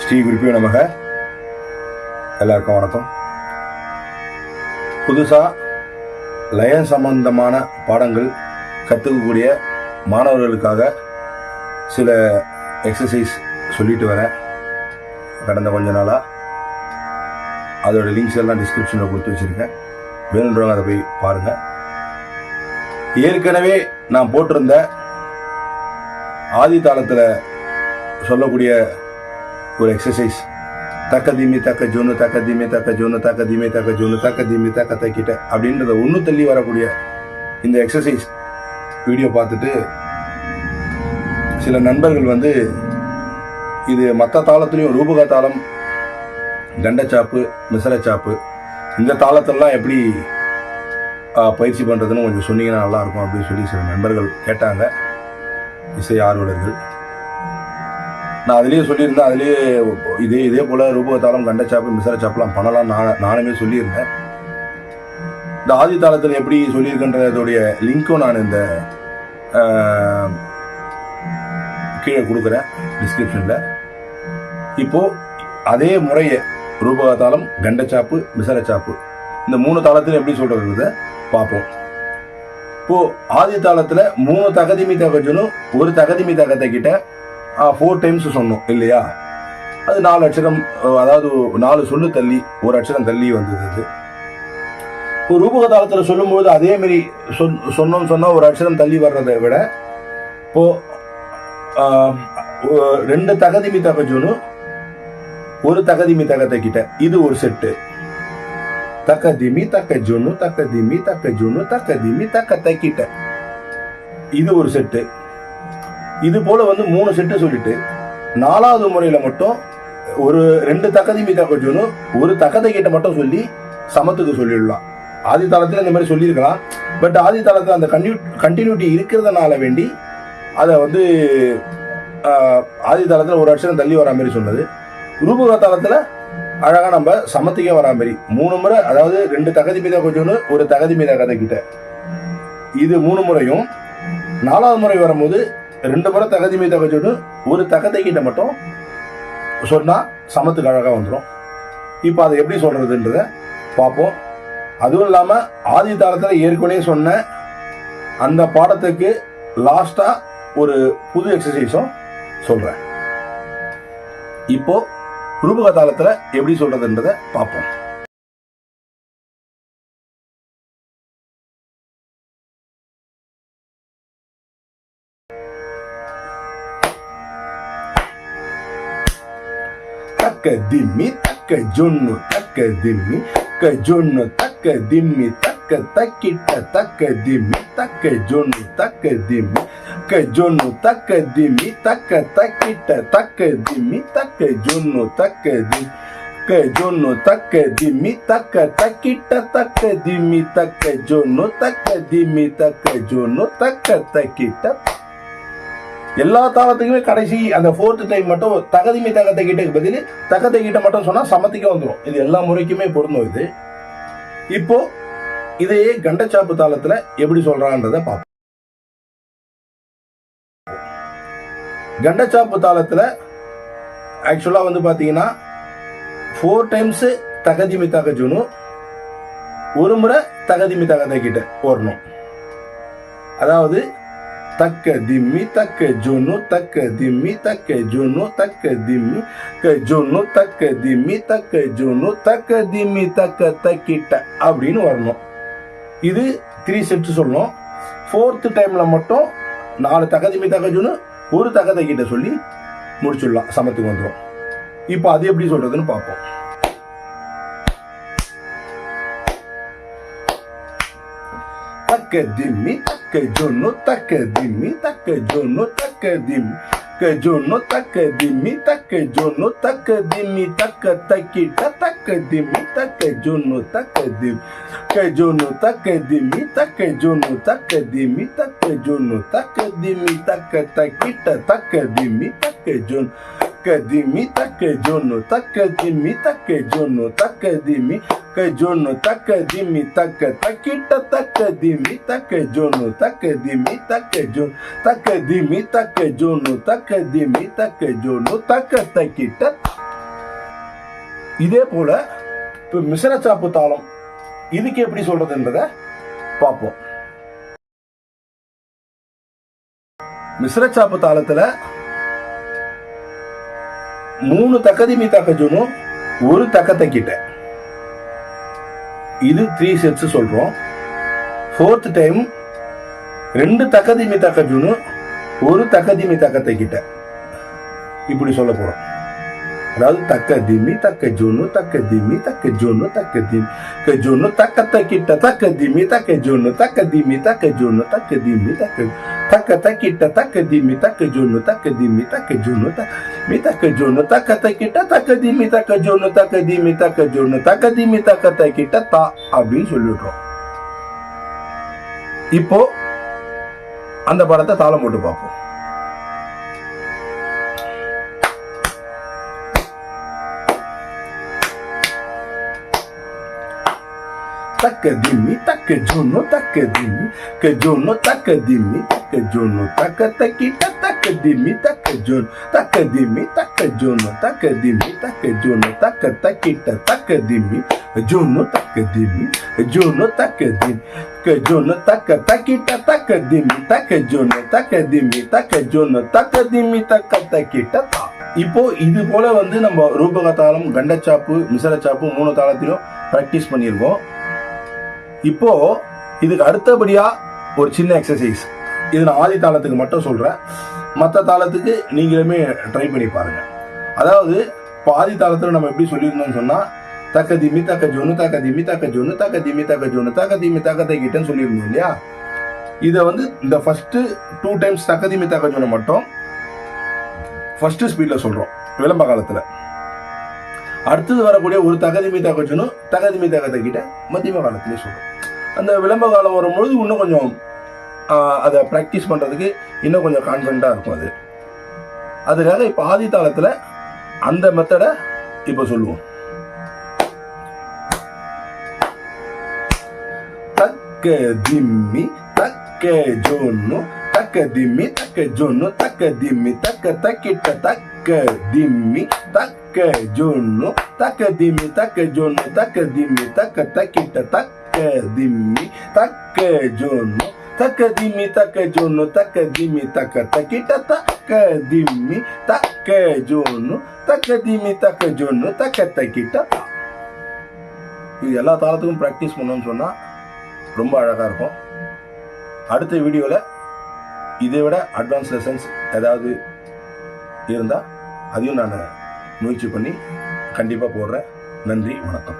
ஸ்ரீ குருப்பியோ நமக. எல்லாருக்கும் வணக்கம். புதுசாக லயம் சம்பந்தமான பாடங்கள் கற்றுக்கக்கூடிய மாணவர்களுக்காக சில எக்ஸசைஸ் சொல்லிட்டு வரேன் கடந்த கொஞ்ச நாளாக. அதோட லிங்க்ஸ் எல்லாம் டிஸ்கிரிப்ஷனில் கொடுத்து வச்சுருக்கேன். வேணுன்றவங்க அதை போய் பாருங்கள். ஏற்கனவே நான் போட்டிருந்த ஆதி தாளத்தில் சொல்லக்கூடிய ஒரு எக்ஸசைஸ் தக்க தீமி தக்க ஜோனு தக்க தீமி தக்க ஜோனு தக்க தீமி தக்க ஜோனு தக்க தீமி தக்க தக்கிட்ட அப்படின்றத ஒன்று தள்ளி வரக்கூடிய இந்த எக்ஸசைஸ் வீடியோ பார்த்துட்டு சில நண்பர்கள் இது மற்ற தாளத்துலேயும் ரூபக தாளம், கண்டச்சாப்பு, மிசரச்சாப்பு இந்த தாளத்திலலாம் எப்படி பயிற்சி பண்ணுறதுன்னு கொஞ்சம் சொன்னீங்கன்னா நல்லாயிருக்கும் அப்படின்னு சொல்லி சில நண்பர்கள் கேட்டாங்க. இசை ஆர்வலர்கள். நான் அதுலேயே சொல்லியிருந்தேன். அதுலேயே இதே போல் ரூபகத்தாளம், கண்டச்சாப்பு, மிசரச்சாப்புலாம் பண்ணலாம் நானுமே சொல்லியிருந்தேன். இந்த ஆதி தாளத்தில் எப்படி சொல்லியிருக்கின்றதோடைய லிங்க்கும் நான் இந்த கீழே கொடுக்குறேன் டிஸ்கிரிப்ஷனில். இப்போது அதே முறையை ரூபகத்தாளம், கண்டச்சாப்பு, மிசரச்சாப்பு இந்த 3 தாளத்தில் எப்படி சொல்கிறத பார்ப்போம். இப்போது ஆதி தாளத்தில் 3 தகதிமி தகஜனும் ஒரு தகதிமி தகத்தைக்கிட்ட 4 டைம்ஸ் சொன்னோம் இல்லையா? அது 4 அட்சரம், அதாவது 4 சொல்லு தள்ளி ஒரு அட்சரம் தள்ளி வந்தது. இப்போ ரூபக தாளத்தில் சொல்லும்போது அதேமாரி சொன்னால் ஒரு அட்சரம் தள்ளி வர்றதை விட இப்போ 2 தகதிமி தகஜனும் ஒரு தகதிமி தகத்தை கிட்ட இது ஒரு செட்டு. தக்க திமி தக்க ஜொன்னு தக்க திமி தக்க ஜொன்னு தக்க திமி தக்க தக்கிட்ட இது ஒரு செட்டு. இது போல 3 செட்டு சொல்லிட்டு 4வது முறையில மட்டும் ஒரு 2 தக்கதிமி தக்க ஜொன்னு ஒரு தக்கத்தை கிட்ட மட்டும் சொல்லி சமத்துக்கு சொல்லிடலாம். ஆதி தாளத்தில் இந்த மாதிரி சொல்லியிருக்கலாம். பட் ஆதி தாளத்தில் அந்த கண்டினியூட்டி இருக்கிறதுனால வேண்டி அதை ஆதி தாளத்தில் ஒரு அட்சரம் தள்ளி வரா மாதிரி சொன்னது. ரூபக தாளத்தில் அழகாக நம்ம சமத்துக்கே வரா மாதிரி 3 முறை, அதாவது 2 தகதி மீதா கொஞ்சோன்னு ஒரு தகதி மீதா கதை கிட்ட இது 3 முறையும், 4வது முறை வரும்போது 2 முறை தகதி மீதா கொஞ்சோன்னு ஒரு தகதை கிட்ட மட்டும் சொன்னால் சமத்துக்கு அழகாக வந்துடும். இப்போ அதை எப்படி சொல்றதுன்றத பார்ப்போம். அதுவும் இல்லாமல் ஆதி தாளத்தில் ஏற்கனவே சொன்ன அந்த பாடத்துக்கு லாஸ்டாக ஒரு புது எக்ஸசைஸும் சொல்கிறேன். இப்போ ரூபக தாளத்தில் எப்படி சொல்றதுன்றதை பார்ப்போம். தக்க திம்மி தக்க ஜொன்னு தக்க திம்மி தக்க ஜொன்னு தக்க திம்மி தக்க தக்கிட்ட தக்க திம்மி தக்க ஜொன்னு தக்க திம்மி தக்க ஜொன்னு தக்க திம்மி தக்க தக்கிட்ட தக்க திம்மி தக்க ஜொன்னு தக்க திம்மி தக்க ஜொன்னு தக்க திம்மி தக்க தக்கிட்ட தக்க திம்மி தக்க ஜொன்னு தக்க திம்மி தக்க ஜொன்னு தக்க தக்கிட்ட. எல்லா தாளத்துக்குமே கடைசி அந்த 4th டைம் மட்டும் தகதிமி தகத்தை கிட்டக்கு பதில் தகத்தை கிட்ட மட்டும் சொன்னா சமத்துக்கே வந்துடும். இது எல்லா முறைக்குமே பொருந்தும். இது இப்போ இதையே கண்டச்சாப்பு தாளத்துல எப்படி சொல்றான்றத பார்ப்போம். கண்டச்சாப்பு தாளத்துல ஆக்சுவலா பாத்தீங்கன்னா 4 டைம்ஸ் தகதிமி தகஜுனும் ஒரு முறை தகதிமி தகத்தை கிட்ட வரணும். அதாவது தக்க திம்மி தக்க ஜொன்னு தக்க திம்மி தக்க ஜொன்னு தக்க திம்மி க ஜொன்னு தக்க திம்மி தக்க ஜொன்னு தக்க திம்மி தக்க தக்கிட்ட அப்படின்னு வரணும். இது 3 செட்ஸ் சொல்லணும். 4th டைம்ல மட்டும் 4 தகதிமி தகஜுன்னு ஒரு தகதை கிட்ட சொல்லி முடிச்சுடலாம், சமத்துக்கு வந்துடும். இப்போ அது எப்படி சொல்றதுன்னு பார்ப்போம். தக்க திம்மி தக்க ஜொன்னு தக்க திம்மி தக்க ஜொன்னு தக்க திம்மி தக்க ஜொன்னு தக்க திம்மி தக்க ஜொன்னு தக்க திம்மி தக்க தக்கிட்ட தக்க திம்மி தக்க ஜொன்னு தக்க திம்மி தக்க ஜொன்னு தக்க திம்மி தக்க ஜொன்னு தக்க திம்மி தக்க ஜொன்னு தக்க திம்மி தக்க தக்கிட்ட தக்க திம்மி தக்க ஜொன்னு தக்க திம்மி தக்க ஜொன்னு தக்க திம்மி தக்க ஜொன்னு தக்க திம்மி தக்க ஜொன்னு தக்க திம்மி தக்க தக்கிட்ட தக்க திம்மி தக்க ஜொன்னு தக்க திம்மி தக்க ஜொன்னு தக்க திம்மி தக்க ஜொன்னு தக்க திம்மி தக்க ஜொன்னு தக்க தக்கிட்ட இதே போல இப்போ மிஸ்ரச்சாப்பு தாளம் இதுக்கு எப்படி சொல்றதுன்றத பார்ப்போம். மிஸ்ரச்சாப்பு தாளத்துல 3 தக்கதிமி தக்கஜுனும் 1 தக்கத்தக்கிட்ட, இது 3 செட்ஸ் சொல்றோம். 4th டைம் 2 தக்கதிமி தக்கஜுனும் 1 தக்கதிமி தக்கத்தக்கிட்ட இப்படி சொல்ல போறோம். அதாவது தக்க திமி தக்க ஜோனு தக்க திமி தக்க ஜோனு தக்க திமி ஜோனு தக்க தக்கிட்ட தக்க திமி தக்க ஜோனு தக்க திமி தக்க ஜோனு தக்க திமி தக்க தக்க தக்கிட்ட தக்க திமி தக்க ஜோனு தக்க திமி தக்க ஜோனு தக்க தக்க ஜோனு தக்க தக்கிட்ட தக்க திமி தக்க ஜோனு தக்க திமி தக்க ஜோனு தக்க திமி தக்க தக்கிட்ட தா அப்படின்னு சொல்லிடுறோம். இப்போ அந்த படத்தை தாளம் போட்டு பார்ப்போம். Taka dimi, taka jono, taka dimi, ka jono, taka dimi, taka jono, taka takita, taka dimi, taka jono, taka dimi, taka jono, taka dimi, taka jono, taka takita, taka dimi, jono, taka dimi, jono, taka dimi, ka jono, taka takita, taka dimi, taka jono, taka dimi, taka jono, taka dimi, taka takita. இப்போ இது போல வந்து நம்ம ரூபக தாளம், Khandachapu, மிசரச்சாப்பு 3 தாளத்திலும் practice பண்ணியிருக்கோம். இப்போ இதுக்கு அடுத்தபடியா ஒரு சின்ன எக்ஸசைஸ், இது நான் ஆதி தாளத்துக்கு மட்டும் சொல்றேன், மற்ற தாளத்துக்கு நீங்களுமே ட்ரை பண்ணி பாருங்க. அதாவது ஆதி தாளத்துல நம்ம எப்படி சொல்லியிருந்தோம்னு சொன்னா தக்க திமி தக்க ஜோனு தக்க திமி தக்க ஜோனு தக்க திமி தக்க ஜோனு தக்க திமி தக்க தைக்கிட்டேன்னு சொல்லியிருந்தோம் இல்லையா. இதை வந்து இந்த ஃபர்ஸ்ட் 2 டைம்ஸ் தக்க திமி தக்க ஜோனை மட்டும் ஃபர்ஸ்ட் ஸ்பீட்ல சொல்றோம் விளம்ப காலத்துல. அடுத்தது வரக்கூடிய ஒரு தகதிமி தக்கச்சனும் தகதிமி தக்கத்திட்ட மத்தியம காலத்திலே சொல்றோம். அந்த விளம்ப காலம் வரும்பொழுது இன்னும் கொஞ்சம் அதை ப்ராக்டிஸ் பண்றதுக்கு இன்னும் கொஞ்சம் கான்ஃபிடண்டா இருக்கும். அதுக்காக இப்ப ஆதி தாளத்துல அந்த மெத்தடை இப்ப சொல்லுவோம். தக்க திம்மி தக்க ஜோன்னு தக்க திம்மி தக்க ஜோன்னு தக்க திம்மி தக்க தக்கிட்ட தக்க திம்மி தக்க ஜோன்னு தக்க திம்மி தக்க ஜோன்னு தக்க திம்மி தக்க தக்கிட்ட தக்க திம்மி தக்க ஜோன்னு தக்க திம்மி தக்க ஜோன்னு தக்க திம்மி தக்க தக்கிட்ட தக்க திம்மி தக்க ஜோன்னு தக்க திம்மி தக்க ஜோன்னு தக்க தக்கிட்ட. இது எல்லா தாளத்துக்கும் ப்ராக்டிஸ் பண்ணோம்னு சொன்னா ரொம்ப அழகா இருக்கும். அடுத்த வீடியோல இதை விட அட்வான்ஸ் லெசன்ஸ் ஏதாவது இருந்தால் அதையும் நான் முயற்சி பண்ணி கண்டிப்பாக போடுறேன். நன்றி, வணக்கம்.